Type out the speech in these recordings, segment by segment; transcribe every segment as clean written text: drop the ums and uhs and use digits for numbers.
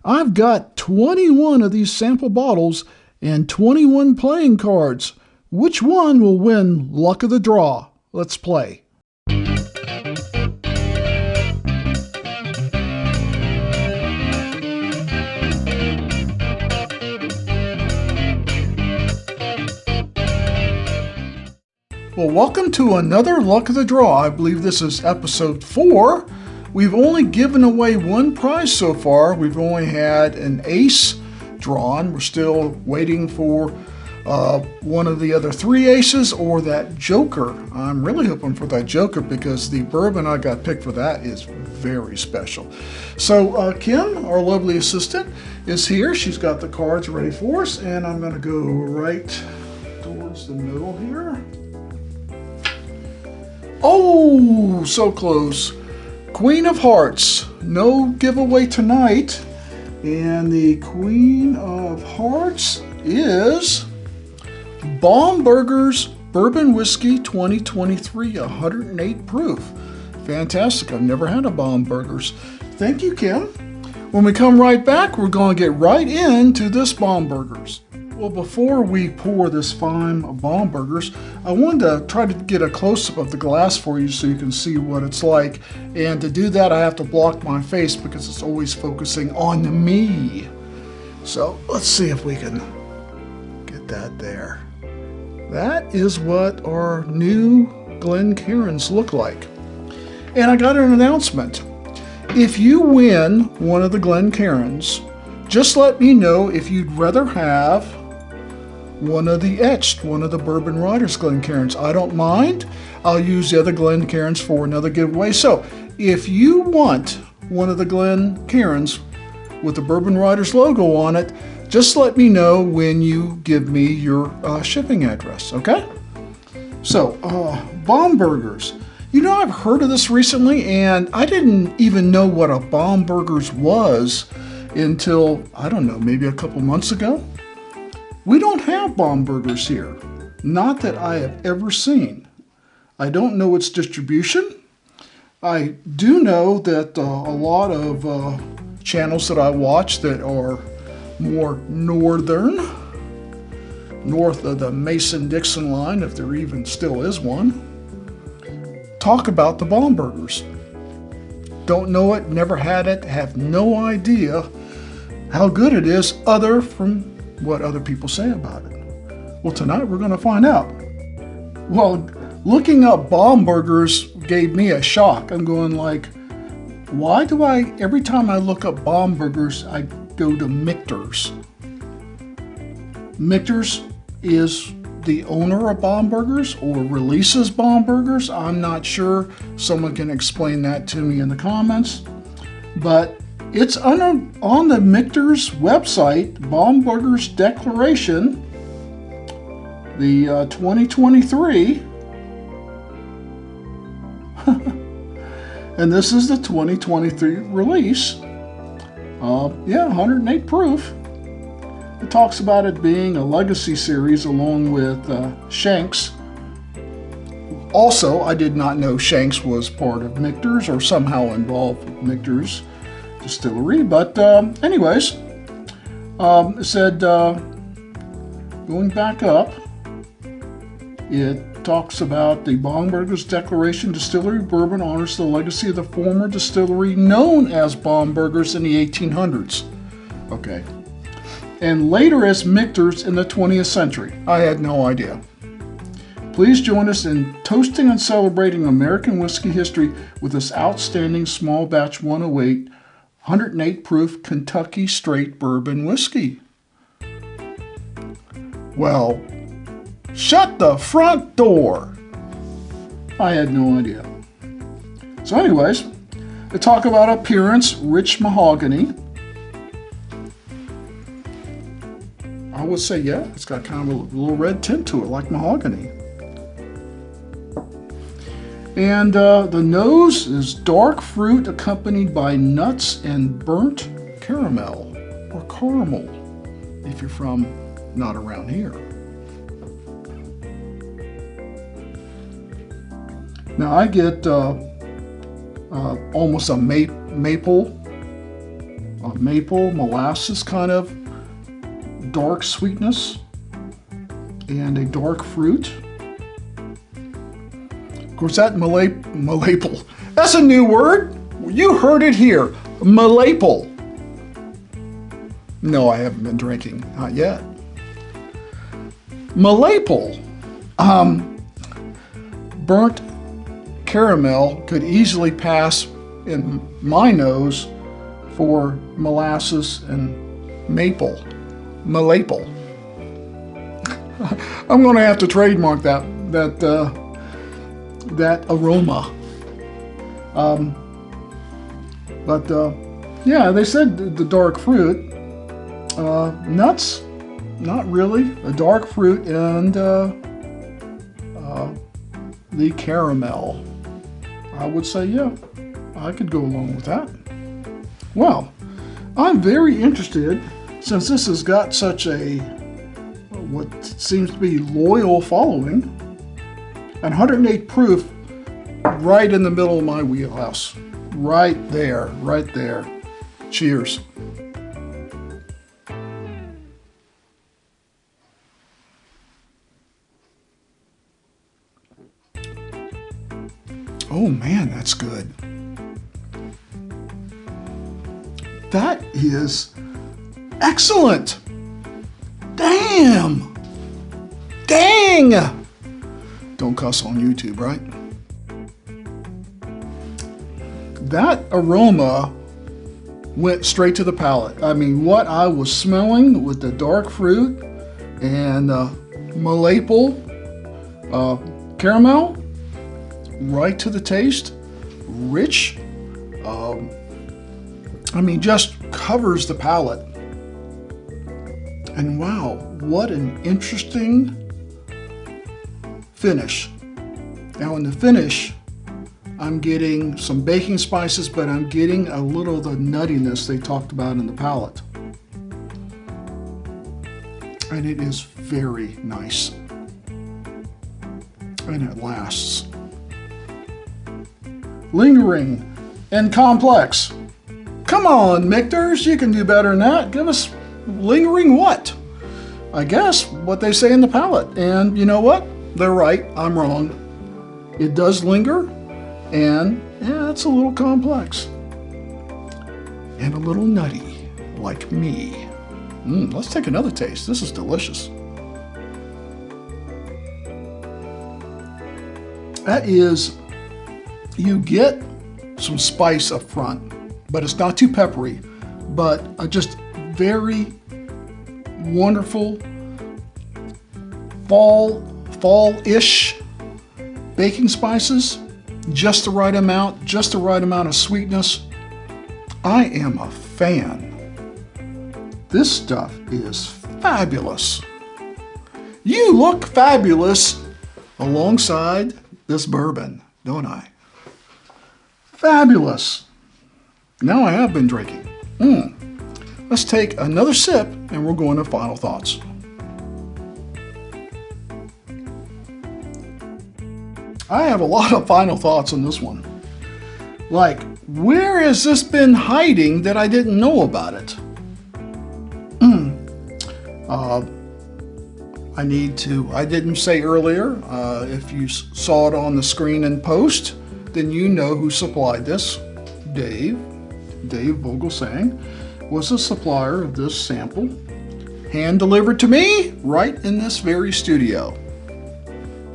I've got 21 of these sample bottles and 21 playing cards. Which one will win Luck of the Draw? Let's play. Well, welcome to another Luck of the Draw. I believe this is episode 4. We've only given away one prize so far. We've only had an ace drawn. We're still waiting for one of the other 3 aces or that joker. I'm really hoping for that joker because the bourbon I got picked for that is very special. So Kim, our lovely assistant, is here. She's got the cards ready for us, and I'm going to go right towards the middle here. Oh, so close. Queen of Hearts. No giveaway tonight. And the Queen of Hearts is Bomberger's Bourbon Whiskey 2023, 108 proof. Fantastic. I've never had a Bomberger's. Thank you, Kim. When we come right back, we're going to get right into this Bomberger's. Well, before we pour this fine Bomberger's, I wanted to try to get a close-up of the glass for you so you can see what it's like. And to do that, I have to block my face because it's always focusing on me. So let's see if we can get that there. That is what our new Glencairns look like. And I got an announcement. If you win one of the Glencairns, just let me know if you'd rather have one of the Bourbon Riders Glencairns. I don't mind. I'll use the other Glencairns for another giveaway. So if you want one of the Glencairns with the Bourbon Riders logo on it, just let me know when you give me your shipping address, okay? So, Bomberger's. You know, I've heard of this recently, and I didn't even know what a Bomberger's was until, I don't know, maybe a couple months ago. We don't have Bomberger's here. Not that I have ever seen. I don't know its distribution. I do know that a lot of channels that I watch that are more northern, north of the Mason-Dixon line, if there even still is one, talk about the Bomberger's. Don't know it, never had it, have no idea how good it is other from what other people say about it. Well, tonight we're going to find out. Well, looking up Bomberger's gave me a shock. I'm going like, why do every time I look up Bomberger's, I go to Michter's. Michter's is the owner of Bomberger's or releases Bomberger's. I'm not sure. Someone can explain that to me in the comments. But it's on the Michter's website, Bomberger's Declaration, the 2023. And this is the 2023 release. Yeah, 108 proof. It talks about it being a legacy series along with Shanks. Also, I did not know Shanks was part of Michter's or somehow involved with Michter's distillery, but anyways, it said, going back up, it talks about the Bomberger's Declaration Distillery Bourbon honors the legacy of the former distillery known as Bomberger's in the 1800s. Okay. And later as Michter's in the 20th century. I had no idea. Please join us in toasting and celebrating American whiskey history with this outstanding small batch 108 proof Kentucky straight bourbon whiskey. Well, shut the front door. I had no idea. So anyways, they talk about appearance, rich mahogany. I would say, yeah, it's got kind of a little red tint to it, like mahogany. And the nose is dark fruit accompanied by nuts and burnt caramel or caramel, if you're from not around here. Now I get almost a maple maple, molasses kind of dark sweetness, and a dark fruit. Of course, that maple, that's a new word. You heard it here, maple. No, I haven't been drinking, not yet. Maple, burnt caramel could easily pass in my nose for molasses and maple. I'm going to have to trademark that aroma. Yeah, they said the dark fruit, nuts, not really. A dark fruit and the caramel. I would say, yeah, I could go along with that. Well, I'm very interested, since this has got such a, what seems to be loyal following, and 108 proof right in the middle of my wheelhouse. Right there, right there. Cheers. Oh man, that's good. That is excellent. Damn. Dang. Don't cuss on YouTube, right? That aroma went straight to the palate. I mean, what I was smelling with the dark fruit and maple caramel, right to the taste, rich. I mean, just covers the palate. And wow, what an interesting finish. Now in the finish, I'm getting some baking spices, but I'm getting a little of the nuttiness they talked about in the palate. And it is very nice. And it lasts. Lingering and complex. Come on, Mictors, you can do better than that. Give us lingering what? I guess what they say in the palate. And you know what? They're right. I'm wrong. It does linger, and yeah, it's a little complex. And a little nutty, like me. Let's take another taste. This is delicious. That is, you get some spice up front, but it's not too peppery, but just very wonderful fall-ish baking spices, just the right amount of sweetness. I am a fan. This stuff is fabulous. You look fabulous alongside this bourbon, don't I? Fabulous. Now I have been drinking. Let's take another sip and we're going to final thoughts. I have a lot of final thoughts on this one. Like, where has this been hiding that I didn't know about it? I didn't say earlier, if you saw it on the screen in post, then you know who supplied this. Dave Vogelsang was the supplier of this sample, hand delivered to me right in this very studio.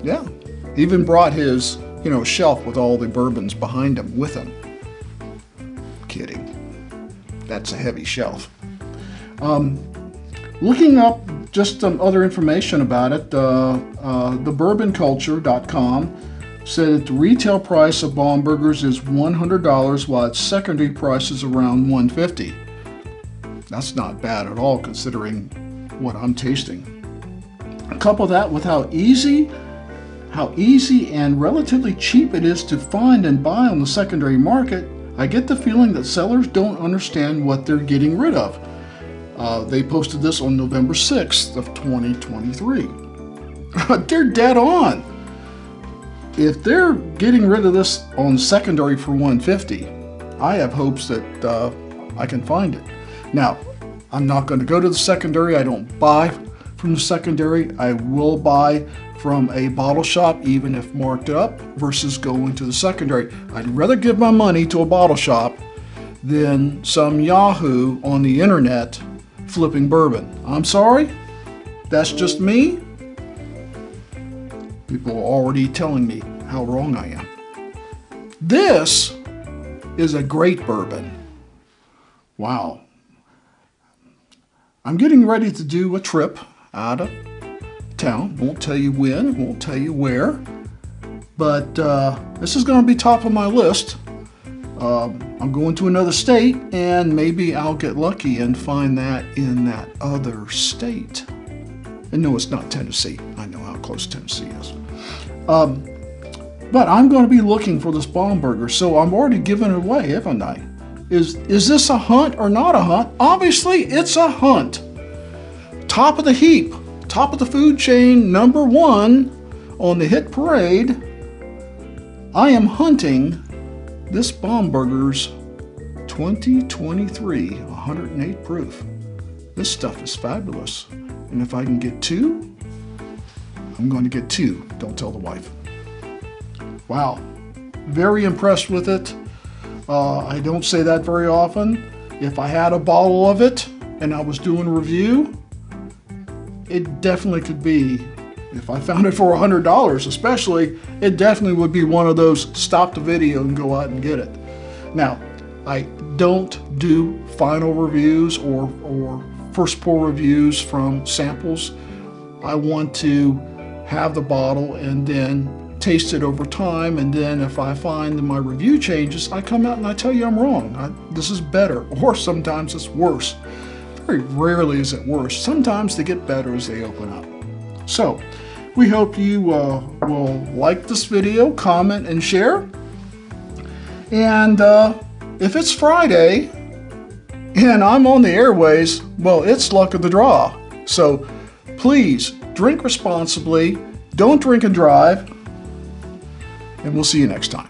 Yeah, even brought his, shelf with all the bourbons behind him with him. Kidding. That's a heavy shelf. Looking up just some other information about it, thebourbonculture.com said that the retail price of Bombergers is $100, while its secondary price is around $150. That's not bad at all considering what I'm tasting. Couple that with how easy and relatively cheap it is to find and buy on the secondary market, I get the feeling that sellers don't understand what they're getting rid of. They posted this on November 6th of 2023. They're dead on. If they're getting rid of this on secondary for $150, I have hopes that I can find it. Now, I'm not going to go to the secondary. I don't buy from the secondary. I will buy from a bottle shop, even if marked up, versus going to the secondary. I'd rather give my money to a bottle shop than some Yahoo on the internet flipping bourbon. I'm sorry, that's just me. People are already telling me how wrong I am. This is a great bourbon. Wow. I'm getting ready to do a trip out of town. Won't tell you when, won't tell you where, but this is going to be top of my list. I'm going to another state, and maybe I'll get lucky and find that in that other state. And no, it's not Tennessee. I know how close Tennessee is. But I'm going to be looking for this Bomberger, so I'm already giving it away, haven't I? Is this a hunt or not a hunt? Obviously, it's a hunt. Top of the heap, top of the food chain, #1 on the hit parade. I am hunting this Bomberger's 2023 108 proof. This stuff is fabulous. And if I can get 2, I'm going to get 2. Don't tell the wife. Wow. Very impressed with it. I don't say that very often. If I had a bottle of it and I was doing a review, it definitely could be, if I found it for $100 especially, it definitely would be one of those stop the video and go out and get it. Now, I don't do final reviews or first pour reviews from samples. I want to have the bottle and then taste it over time, and then if I find that my review changes, I come out and I tell you I'm wrong. This is better, or sometimes it's worse. Very rarely is it worse. Sometimes they get better as they open up. So, we hope you will like this video, comment, and share. And if it's Friday and I'm on the airways, well, it's luck of the draw. So please drink responsibly, don't drink and drive, and we'll see you next time.